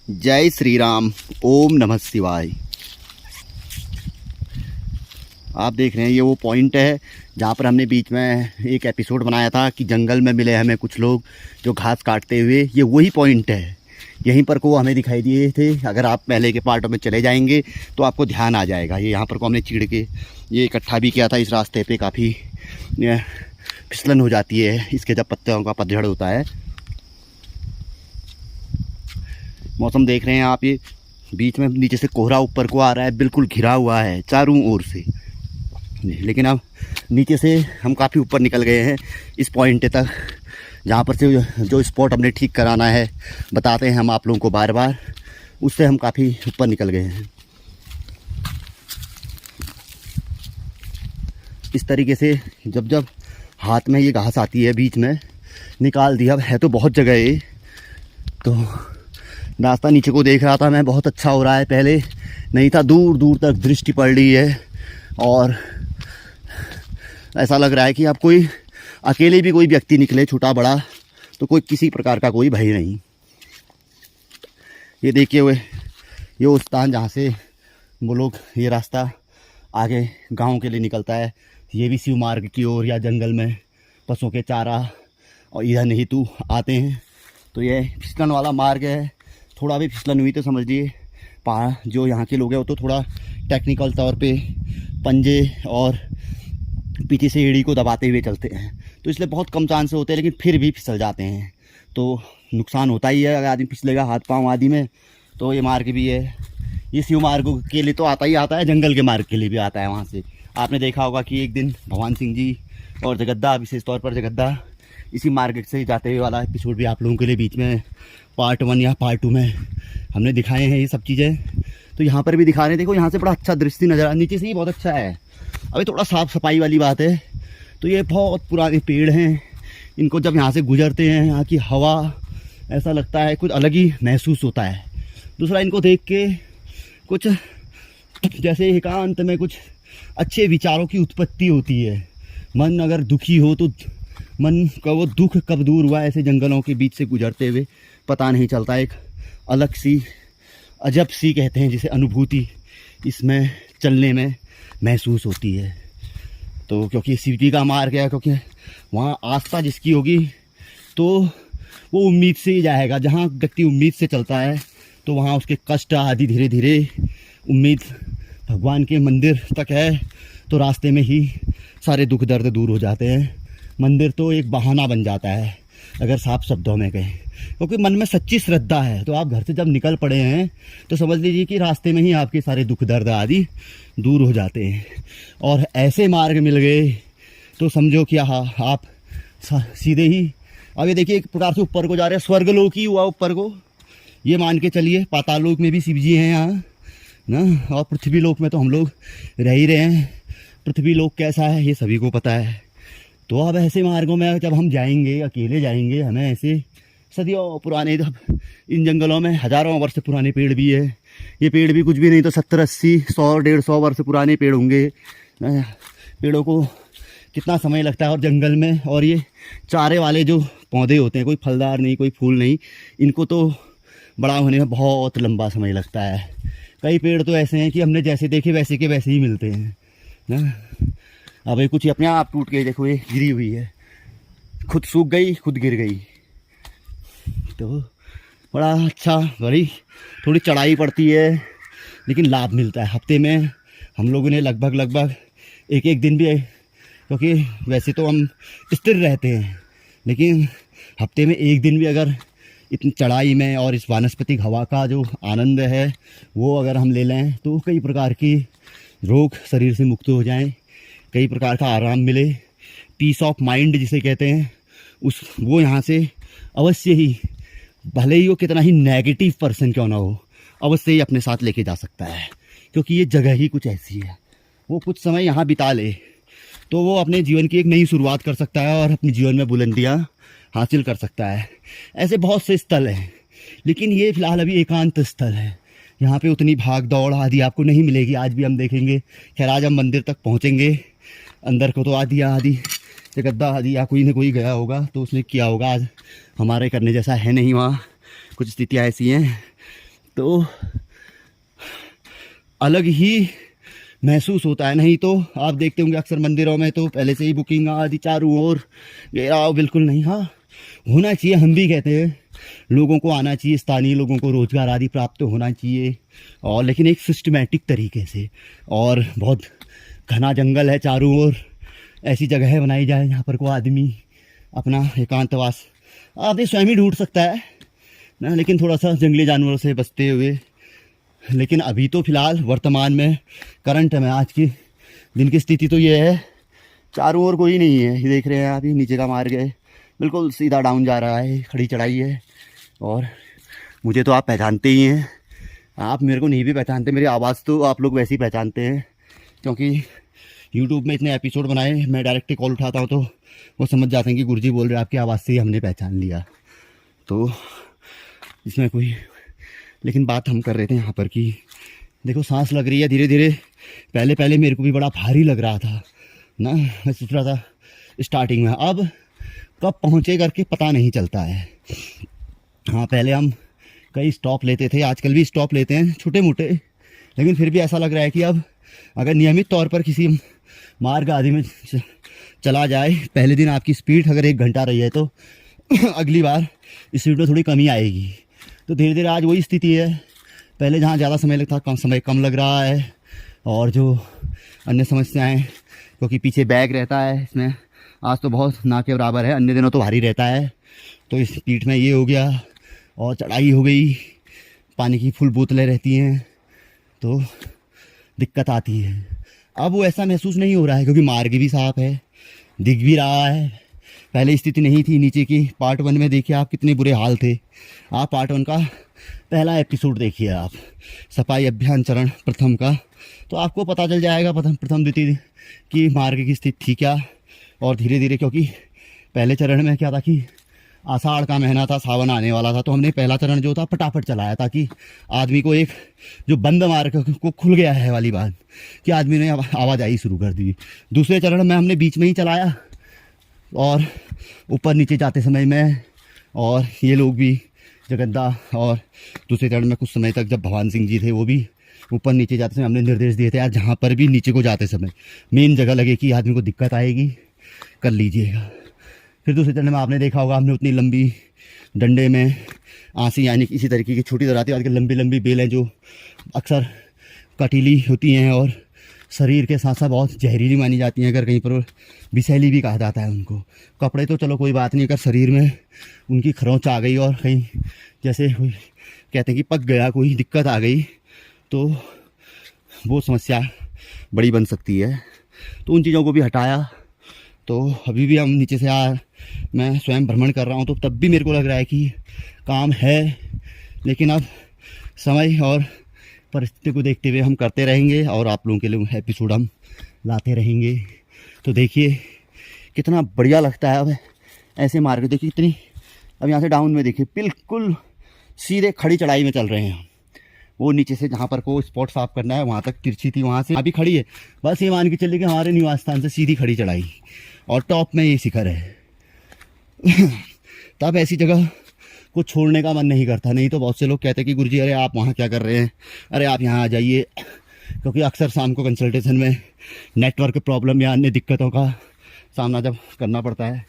जय श्री राम। ओम नमः शिवाय। आप देख रहे हैं ये वो पॉइंट है जहाँ पर हमने बीच में एक एपिसोड बनाया था कि जंगल में मिले हमें कुछ लोग जो घास काटते हुए। ये वही पॉइंट है, यहीं पर को हमें दिखाई दिए थे। अगर आप पहले के पार्टों में चले जाएंगे तो आपको ध्यान आ जाएगा। ये यहाँ पर को हमने चीड़ के ये इकट्ठा भी किया था। इस रास्ते पे काफ़ी फिसलन हो जाती है इसके जब पत्तों का पतझड़ होता है। मौसम देख रहे हैं आप, ये बीच में नीचे से कोहरा ऊपर को आ रहा है, बिल्कुल घिरा हुआ है चारों ओर से। लेकिन अब नीचे से हम काफ़ी ऊपर निकल गए हैं इस पॉइंट तक, जहाँ पर से जो स्पॉट हमने ठीक कराना है बताते हैं हम आप लोगों को बार बार, उससे हम काफ़ी ऊपर निकल गए हैं। इस तरीके से जब जब हाथ में ये घास आती है बीच में निकाल दिया। अब है तो बहुत जगह है, तो रास्ता नीचे को देख रहा था मैं, बहुत अच्छा हो रहा है। पहले नहीं था, दूर दूर तक दृष्टि पड़ रही है और ऐसा लग रहा है कि अब कोई अकेले भी कोई व्यक्ति निकले छोटा बड़ा तो कोई किसी प्रकार का कोई भय नहीं। ये देखिए हुए ये वो स्थान जहाँ से वो लोग ये रास्ता आगे गांव के लिए निकलता है। ये भी शिव मार्ग की ओर या जंगल में पशुओं के चारा और इधर नहीं तो आते हैं। तो ये फिसलन वाला मार्ग है। थोड़ा भी फिसलन हुई तो समझ लिए पहाड़ जो यहाँ के लोग हैं वो तो थोड़ा टेक्निकल तौर पे पंजे और पीछे से एड़ी को दबाते हुए चलते हैं, तो इसलिए बहुत कम चांस होते हैं, लेकिन फिर भी फिसल जाते हैं तो नुकसान होता ही है। अगर आदमी फिसलेगा हाथ पाँव आदि में तो ये मार्ग भी है। ये शिव मार्ग के लिए तो आता ही आता है, जंगल के मार्ग के लिए भी आता है। वहाँ से आपने देखा होगा कि एक दिन भगवान सिंह जी और जगद्दा, विशेष तौर पर जगद्दा, इसी मार्ग से जाते हुए वाला एपिसोड भी आप लोगों के लिए बीच में पार्ट 1 या पार्ट 2 में हमने दिखाए हैं ये सब चीज़ें। तो यहाँ पर भी दिखा रहे हैं। देखो यहाँ से बड़ा अच्छा दृश्य नज़र आ, नीचे से ही बहुत अच्छा है। अभी थोड़ा साफ़ सफाई वाली बात है। तो ये बहुत पुराने पेड़ हैं, इनको जब यहाँ से गुजरते हैं यहाँ की हवा ऐसा लगता है कुछ अलग ही महसूस होता है। दूसरा, इनको देख के कुछ जैसे एकांत में कुछ अच्छे विचारों की उत्पत्ति होती है। मन अगर दुखी हो तो मन का वो दुख कब दूर हुआ, ऐसे जंगलों के बीच से गुजरते हुए पता नहीं चलता। एक अलग सी अजब सी कहते हैं जिसे अनुभूति इसमें चलने में महसूस होती है। तो क्योंकि शिव जी का मार्ग है, क्योंकि वहाँ आस्था जिसकी होगी तो वो उम्मीद से ही जाएगा। जहाँ व्यक्ति उम्मीद से चलता है तो वहाँ उसके कष्ट आदि धीरे धीरे, उम्मीद भगवान के मंदिर तक है तो रास्ते में ही सारे दुख दर्द दूर हो जाते हैं। मंदिर तो एक बहाना बन जाता है अगर साफ शब्दों में कहें, क्योंकि मन में सच्ची श्रद्धा है। तो आप घर से जब निकल पड़े हैं तो समझ लीजिए कि रास्ते में ही आपके सारे दुख दर्द आदि दूर हो जाते हैं। और ऐसे मार्ग मिल गए तो समझो कि हाँ आप सीधे ही, अब ये देखिए एक प्रकार से ऊपर को जा रहे हैं। स्वर्गलोक ही हुआ ऊपर को, ये मान के चलिए। पाताल लोक में भी शिव जी हैं यहाँ ना, और पृथ्वी लोक में तो हम लोग रह ही रहे हैं। पृथ्वी लोक कैसा है ये सभी को पता है। तो अब ऐसे मार्गों में जब हम जाएंगे, अकेले जाएंगे, हमें ऐसे सदियों पुराने, जब इन जंगलों में हज़ारों वर्ष पुराने पेड़ भी है। ये पेड़ भी कुछ भी नहीं तो 70, 80, 100, 150 वर्ष पुराने पेड़ होंगे। पेड़ों को कितना समय लगता है और जंगल में, और ये चारे वाले जो पौधे होते हैं, कोई फलदार नहीं, कोई फूल नहीं, इनको तो बड़ा होने में बहुत लंबा समय लगता है। कई पेड़ तो ऐसे हैं कि हमने जैसे देखे वैसे के वैसे ही मिलते हैं ना। अब ये कुछ अपने आप टूट के देखो, ये गिरी हुई है, खुद सूख गई खुद गिर गई। तो बड़ा अच्छा, बड़ी थोड़ी चढ़ाई पड़ती है लेकिन लाभ मिलता है। हफ्ते में हम लोगों ने लगभग एक एक दिन भी, क्योंकि वैसे तो हम स्थिर रहते हैं, लेकिन हफ्ते में एक दिन भी अगर इतनी चढ़ाई में और इस वानस्पतिक हवा का जो आनंद है वो अगर हम ले लें तो कई प्रकार की रोग शरीर से मुक्त हो जाएं, कई प्रकार का आराम मिले, पीस ऑफ माइंड जिसे कहते हैं उस, वो यहाँ से अवश्य ही, भले ही वो कितना ही नेगेटिव पर्सन क्यों ना हो, अवश्य ही अपने साथ लेके जा सकता है। क्योंकि ये जगह ही कुछ ऐसी है, वो कुछ समय यहाँ बिता ले तो वो अपने जीवन की एक नई शुरुआत कर सकता है और अपने जीवन में बुलंदियाँ हासिल कर सकता है। ऐसे बहुत से स्थल हैं, लेकिन ये फ़िलहाल अभी एकांत स्थल है। यहाँ पे उतनी भाग दौड़ आदि आपको नहीं मिलेगी। आज भी हम देखेंगे, खैर आज हम मंदिर तक पहुँचेंगे, अंदर को तो आदि जगद्दा आदि या कोई ना कोई गया होगा तो उसने किया होगा। आज हमारे करने जैसा है नहीं, वहाँ कुछ स्थितियाँ ऐसी हैं तो अलग ही महसूस होता है। नहीं तो आप देखते होंगे अक्सर मंदिरों में तो पहले से ही बुकिंग आदि चारों ओर घेराव, बिल्कुल नहीं। हाँ, होना चाहिए, हम भी कहते हैं लोगों को आना चाहिए, स्थानीय लोगों को रोजगार आदि प्राप्त होना चाहिए, और लेकिन एक सिस्टमेटिक तरीके से। और बहुत घना जंगल है चारों ओर, ऐसी जगह बनाई जाए जहाँ पर को आदमी अपना एकांतवास आदि स्वयं ही ढूंढ सकता है ना, लेकिन थोड़ा सा जंगली जानवरों से बचते हुए। लेकिन अभी तो फ़िलहाल वर्तमान में करंट में आज की दिन की स्थिति तो ये है, चारों ओर कोई नहीं है। ये देख रहे हैं आप, ही नीचे का मार्ग है, बिल्कुल सीधा डाउन जा रहा है, खड़ी चढ़ाई है। और मुझे तो आप पहचानते ही हैं, आप मेरे को नहीं भी पहचानते, मेरी आवाज़ तो आप लोग वैसे ही पहचानते हैं, क्योंकि यूट्यूब में इतने एपिसोड बनाए, मैं डायरेक्ट कॉल उठाता हूँ तो वो समझ जाते हैं कि गुरुजी बोल रहे हैं, आपकी आवाज़ से ही हमने पहचान लिया। तो इसमें कोई, लेकिन बात हम कर रहे थे यहाँ पर कि देखो सांस लग रही है धीरे धीरे। पहले पहले मेरे को भी बड़ा भारी लग रहा था ना, मैं सोच रहा था स्टार्टिंग में, अब कब पहुँचे करके पता नहीं चलता है। हाँ, पहले हम कई स्टॉप लेते थे, आजकल भी स्टॉप लेते हैं छोटे मोटे, लेकिन फिर भी ऐसा लग रहा है कि अब अगर नियमित तौर पर किसी मार्ग आदि में चला जाए, पहले दिन आपकी स्पीड अगर 1 घंटा रही है तो अगली बार स्पीड में थोड़ी कमी आएगी। तो धीरे धीरे आज वही स्थिति है, पहले जहाँ ज़्यादा समय लगता, समय कम लग रहा है। और जो अन्य समस्याएं, क्योंकि पीछे बैग रहता है इसमें, आज तो बहुत ना के बराबर है, अन्य दिनों तो भारी रहता है। तो इस पीठ में ये हो गया, और चढ़ाई हो गई, पानी की फुल बोतलें रहती हैं तो दिक्कत आती है। अब वो ऐसा महसूस नहीं हो रहा है, क्योंकि मार्ग भी साफ है, दिख भी रहा है। पहले स्थिति नहीं थी नीचे की। पार्ट 1 में देखिए आप कितने बुरे हाल थे, आप पार्ट 1 का पहला एपिसोड देखिए आप, सफाई अभियान चरण प्रथम का, तो आपको पता चल जाएगा प्रथम द्वितीय की मार्ग की स्थिति थी क्या। और धीरे धीरे, क्योंकि पहले चरण में क्या था कि आषाढ़ का महीना था, सावन आने वाला था, तो हमने पहला चरण जो था फटाफट चलाया, ताकि आदमी को एक जो बंद मार्ग को खुल गया है वाली बात, कि आदमी ने आवाजाही शुरू कर दी। दूसरे चरण में हमने बीच में ही चलाया, और ऊपर नीचे जाते समय में, और ये लोग भी जगद्दा, और दूसरे चरण में कुछ समय तक जब भगवान सिंह जी थे वो भी ऊपर नीचे जाते समय हमने निर्देश दिए थे, यार जहाँ पर भी नीचे को जाते समय मेन जगह लगे कि आदमी को दिक्कत आएगी, कर लीजिएगा। फिर दूसरे चरण में आपने देखा होगा, हमने उतनी लंबी डंडे में आंसी यानी इसी तरीके की छोटी दराती आज के लंबी लंबी बेलें जो अक्सर कटीली होती हैं और शरीर के साथ साथ बहुत जहरीली मानी जाती हैं, अगर कहीं पर विषैली भी कहा जाता है उनको। कपड़े तो चलो कोई बात नहीं, अगर शरीर में उनकी खरोंच आ गई और कहीं जैसे कहते हैं कि पक गया, कोई दिक्कत आ गई, तो वो समस्या बड़ी बन सकती है। तो उन चीज़ों को भी हटाया। तो अभी भी हम नीचे से मैं स्वयं भ्रमण कर रहा हूँ, तो तब भी मेरे को लग रहा है कि काम है, लेकिन अब समय और परिस्थिति को देखते हुए हम करते रहेंगे, और आप लोगों के लिए एपिसोड हम लाते रहेंगे। तो देखिए कितना बढ़िया लगता है। अब ऐसे मार्ग देखिए इतनी, अब यहाँ से डाउन में देखिए बिल्कुल सीधे खड़ी चढ़ाई में चल रहे हैं हम। वो नीचे से जहाँ पर को स्पॉट साफ करना है वहाँ तक तिरछी थी, वहाँ से अभी खड़ी है, बस ये मान के चलिए कि हमारे निवास स्थान से सीधी खड़ी चढ़ाई, और टॉप में ये शिखर है। तब ऐसी जगह को छोड़ने का मन नहीं करता। नहीं तो बहुत से लोग कहते हैं कि गुरुजी अरे आप वहाँ क्या कर रहे हैं, अरे आप यहाँ आ जाइए, क्योंकि अक्सर शाम को कंसल्टेशन में नेटवर्क प्रॉब्लम या अन्य दिक्कतों का सामना जब करना पड़ता है,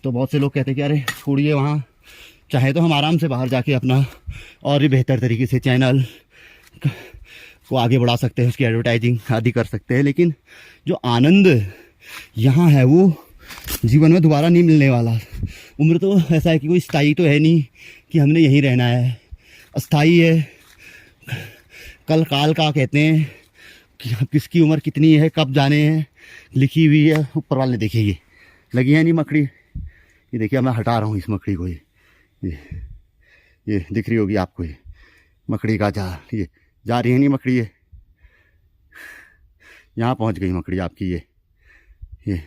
तो बहुत से लोग कहते हैं कि अरे छोड़िए, वहाँ चाहे तो हम आराम से बाहर जाके अपना और भी बेहतर तरीके से चैनल को आगे बढ़ा सकते हैं, उसकी एडवर्टाइजिंग आदि कर सकते हैं। लेकिन जो आनंद यहाँ है वो जीवन में दोबारा नहीं मिलने वाला। उम्र तो ऐसा है कि कोई स्थायी तो है नहीं कि हमने यहीं रहना है, अस्थाई है। कल काल का कहते हैं कि किसकी उम्र कितनी है, कब जाने हैं, लिखी हुई है ऊपर वाले। देखिए ये लगी है नहीं मकड़ी, ये देखिए मैं हटा रहा हूँ इस मकड़ी को, ये दिख रही होगी आपको, ये मकड़ी का जाल, ये जा रही है नहीं मकड़ी, ये यहाँ पहुँच गई मकड़ी आपकी। ये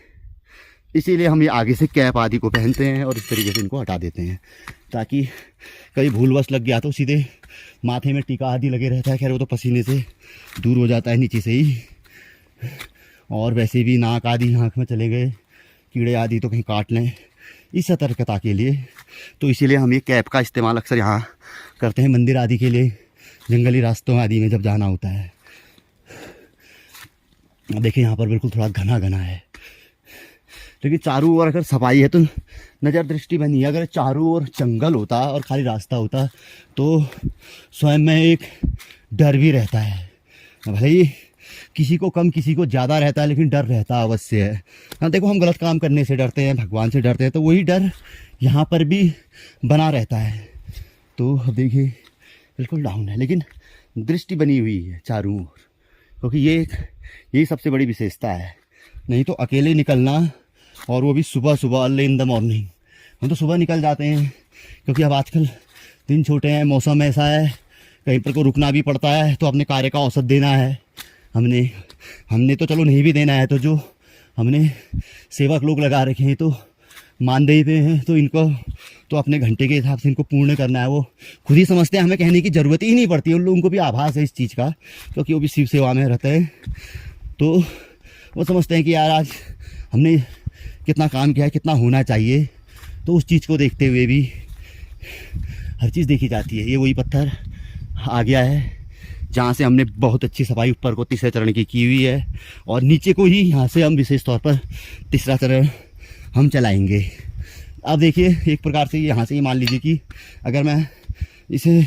इसीलिए हम ये आगे से कैप आदि को पहनते हैं और इस तरीके से इनको हटा देते हैं, ताकि कहीं भूलवश लग गया तो सीधे माथे में टीका आदि लगे रहता है। खैर वो तो पसीने से दूर हो जाता है नीचे से ही, और वैसे भी नाक आदि आँख में चले गए कीड़े आदि तो कहीं काट लें, इस सतर्कता के लिए। तो इसीलिए हम ये कैप का इस्तेमाल अक्सर यहाँ करते हैं मंदिर आदि के लिए जंगली रास्तों आदि में जब जाना होता है। देखिए यहाँ पर बिल्कुल थोड़ा घना घना है, क्योंकि चारों ओर अगर सफाई है तो नज़र दृष्टि बनी है। अगर चारों ओर जंगल होता और खाली रास्ता होता तो स्वयं में एक डर भी रहता है। भाई किसी को कम किसी को ज़्यादा रहता है, लेकिन डर रहता अवश्य है। हाँ देखो, हम गलत काम करने से डरते हैं, भगवान से डरते हैं, तो वही डर यहाँ पर भी बना रहता है। तो अब देखिए बिल्कुल डाउन है, लेकिन दृष्टि बनी हुई है चारों ओर, क्योंकि यही सबसे बड़ी विशेषता है। नहीं तो अकेले निकलना, और वो भी सुबह सुबह अर्ली इन द मॉर्निंग। हम तो सुबह निकल जाते हैं, क्योंकि अब आजकल दिन छोटे हैं, मौसम ऐसा है, कहीं पर को रुकना भी पड़ता है, तो अपने कार्य का औसत देना है। हमने तो चलो नहीं भी देना है, तो जो हमने सेवक लोग लगा रखे हैं तो मानदेय पे हैं, तो इनको तो अपने घंटे के हिसाब से इनको पूर्ण करना है। वो खुद ही समझते हैं, हमें कहने की ज़रूरत ही नहीं पड़ती। उन लोगों को भी आभास है इस चीज़ का, क्योंकि वो भी शिव सेवा में रहते हैं। तो वो समझते हैं कि यार आज हमने कितना काम किया है, कितना होना चाहिए। तो उस चीज़ को देखते हुए भी हर चीज़ देखी जाती है। ये वही पत्थर आ गया है जहाँ से हमने बहुत अच्छी सफाई ऊपर को तीसरे चरण की हुई है, और नीचे को ही यहाँ से हम विशेष तौर पर तीसरा चरण हम चलाएंगे। अब देखिए एक प्रकार से यहाँ से ये मान लीजिए कि अगर मैं इसे